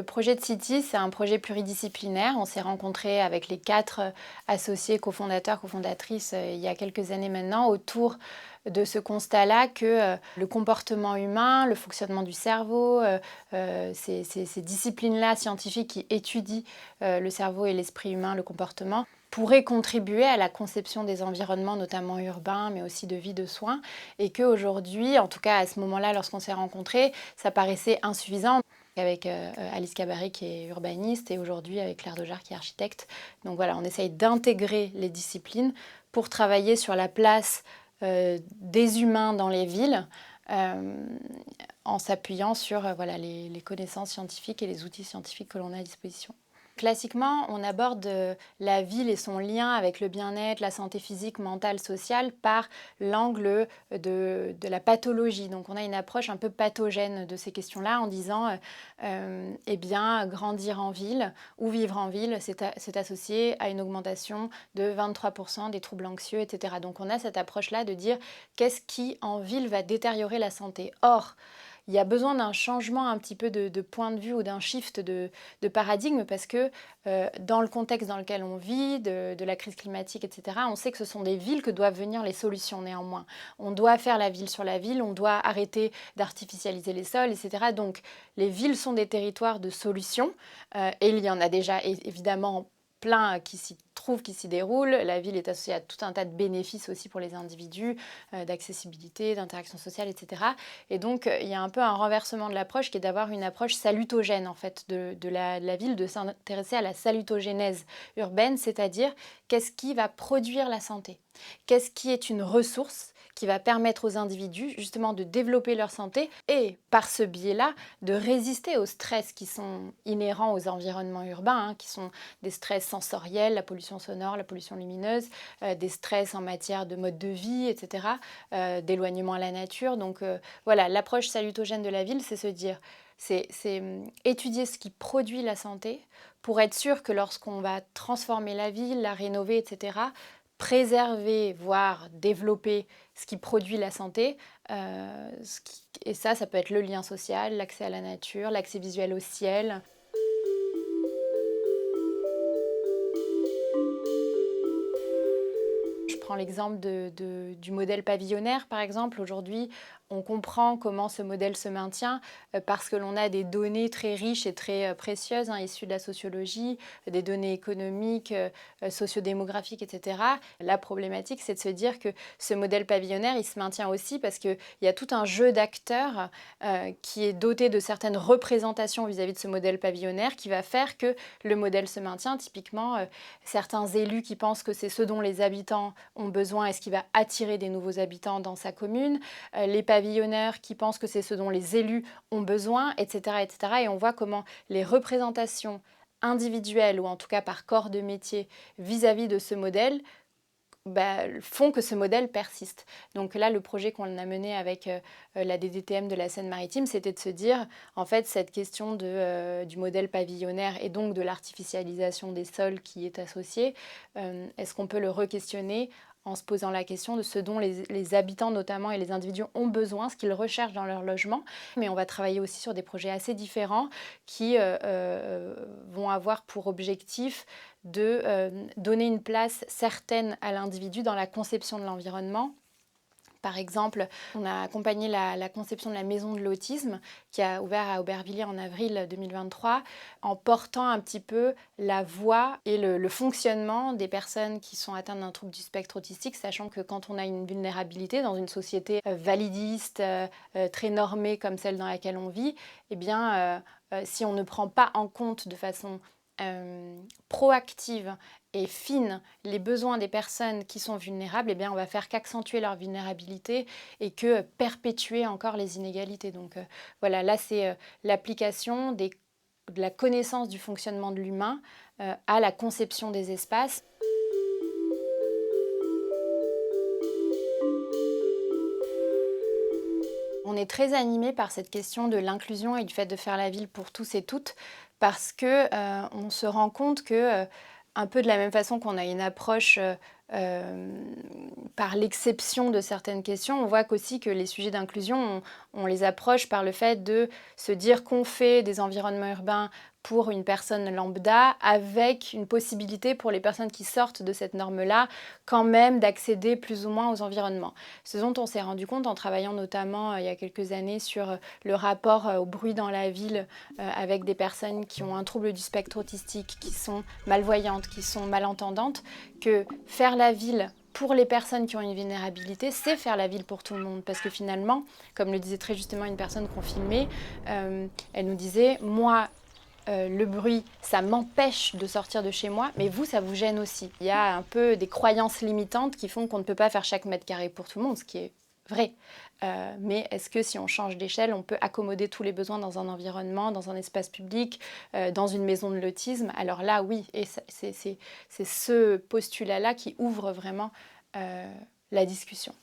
projet de City, c'est un projet pluridisciplinaire. On s'est rencontrés avec les 4 associés, cofondateurs, cofondatrices, il y a quelques années maintenant, autour de ce constat-là que le comportement humain, le fonctionnement du cerveau, ces disciplines-là scientifiques qui étudient le cerveau et l'esprit humain, le comportement, pourraient contribuer à la conception des environnements, notamment urbains, mais aussi de vie de soins, et qu'aujourd'hui, en tout cas à ce moment-là, lorsqu'on s'est rencontrés, ça paraissait insuffisant. Avec Alice Cabary qui est urbaniste et aujourd'hui avec Claire Dejar qui est architecte. Donc voilà, on essaye d'intégrer les disciplines pour travailler sur la place des humains dans les villes en s'appuyant sur voilà, les connaissances scientifiques et les outils scientifiques que l'on a à disposition. Classiquement, on aborde la ville et son lien avec le bien-être, la santé physique, mentale, sociale par l'angle de la pathologie. Donc on a une approche un peu pathogène de ces questions-là en disant eh bien, grandir en ville ou vivre en ville, c'est associé à une augmentation de 23% des troubles anxieux, etc. Donc on a cette approche-là de dire qu'est-ce qui en ville va détériorer la santé. Or, il y a besoin d'un changement un petit peu de point de vue ou d'un shift de paradigme parce que dans le contexte dans lequel on vit, de la crise climatique, etc., on sait que ce sont des villes que doivent venir les solutions néanmoins. On doit faire la ville sur la ville, on doit arrêter d'artificialiser les sols, etc. Donc les villes sont des territoires de solutions et il y en a déjà évidemment plein qui s'y trouvent, qui s'y déroulent. La ville est associée à tout un tas de bénéfices aussi pour les individus, d'accessibilité, d'interaction sociale, etc. Et donc, il y a un peu un renversement de l'approche qui est d'avoir une approche salutogène en fait de la ville, de s'intéresser à la salutogénèse urbaine, c'est-à-dire qu'est-ce qui va produire la santé, qu'est-ce qui est une ressource qui va permettre aux individus justement de développer leur santé et par ce biais-là de résister aux stress qui sont inhérents aux environnements urbains, qui sont des stress sensoriels, la pollution sonore, la pollution lumineuse, des stress en matière de mode de vie, etc., d'éloignement à la nature. Donc voilà, l'approche salutogène de la ville, c'est se dire, c'est étudier ce qui produit la santé pour être sûr que lorsqu'on va transformer la ville, la rénover, etc., préserver, voire développer ce qui produit la santé. Et ça peut être le lien social, l'accès à la nature, l'accès visuel au ciel. Je prends l'exemple du modèle pavillonnaire, par exemple. Aujourd'hui, on comprend comment ce modèle se maintient parce que l'on a des données très riches et très précieuses issues de la sociologie, des données économiques, sociodémographiques, etc. La problématique, c'est de se dire que ce modèle pavillonnaire, il se maintient aussi parce qu'il y a tout un jeu d'acteurs qui est doté de certaines représentations vis-à-vis de ce modèle pavillonnaire qui va faire que le modèle se maintient. Typiquement, certains élus qui pensent que c'est ce dont les habitants ont besoin et ce qui va attirer des nouveaux habitants dans sa commune, les pavillonnaires qui pensent que c'est ce dont les élus ont besoin, etc., etc. Et on voit comment les représentations individuelles, ou en tout cas par corps de métier, vis-à-vis de ce modèle, font que ce modèle persiste. Donc là, le projet qu'on a mené avec la DDTM de la Seine-Maritime, c'était de se dire, en fait, cette question du modèle pavillonnaire et donc de l'artificialisation des sols qui est associée, est-ce qu'on peut le re-questionner en se posant la question de ce dont les habitants notamment et les individus ont besoin, ce qu'ils recherchent dans leur logement. Mais on va travailler aussi sur des projets assez différents qui vont avoir pour objectif de donner une place certaine à l'individu dans la conception de l'environnement. Par exemple, on a accompagné la conception de la maison de l'autisme qui a ouvert à Aubervilliers en avril 2023 en portant un petit peu la voix et le fonctionnement des personnes qui sont atteintes d'un trouble du spectre autistique, sachant que quand on a une vulnérabilité dans une société validiste, très normée comme celle dans laquelle on vit, eh bien, si on ne prend pas en compte de façon proactive et fine les besoins des personnes qui sont vulnérables, eh bien on va faire qu'accentuer leur vulnérabilité et que perpétuer encore les inégalités. Donc voilà, là c'est l'application de la connaissance du fonctionnement de l'humain à la conception des espaces. On est très animé par cette question de l'inclusion et du fait de faire la ville pour tous et toutes parce que on se rend compte que un peu de la même façon qu'on a une approche par l'exception de certaines questions, on voit qu'aussi que les sujets d'inclusion, on les approche par le fait de se dire qu'on fait des environnements urbains pour une personne lambda, avec une possibilité pour les personnes qui sortent de cette norme-là, quand même d'accéder plus ou moins aux environnements. Ce dont on s'est rendu compte en travaillant notamment il y a quelques années sur le rapport au bruit dans la ville avec des personnes qui ont un trouble du spectre autistique, qui sont malvoyantes, qui sont malentendantes, que faire la ville pour les personnes qui ont une vulnérabilité, c'est faire la ville pour tout le monde. Parce que finalement, comme le disait très justement une personne qu'on filmait, elle nous disait « Moi, le bruit, ça m'empêche de sortir de chez moi, mais vous, ça vous gêne aussi. » Il y a un peu des croyances limitantes qui font qu'on ne peut pas faire chaque mètre carré pour tout le monde, ce qui est vrai. Mais est-ce que si on change d'échelle, on peut accommoder tous les besoins dans un environnement, dans un espace public, dans une maison de l'autisme? Alors là, oui, et c'est ce postulat-là qui ouvre vraiment la discussion.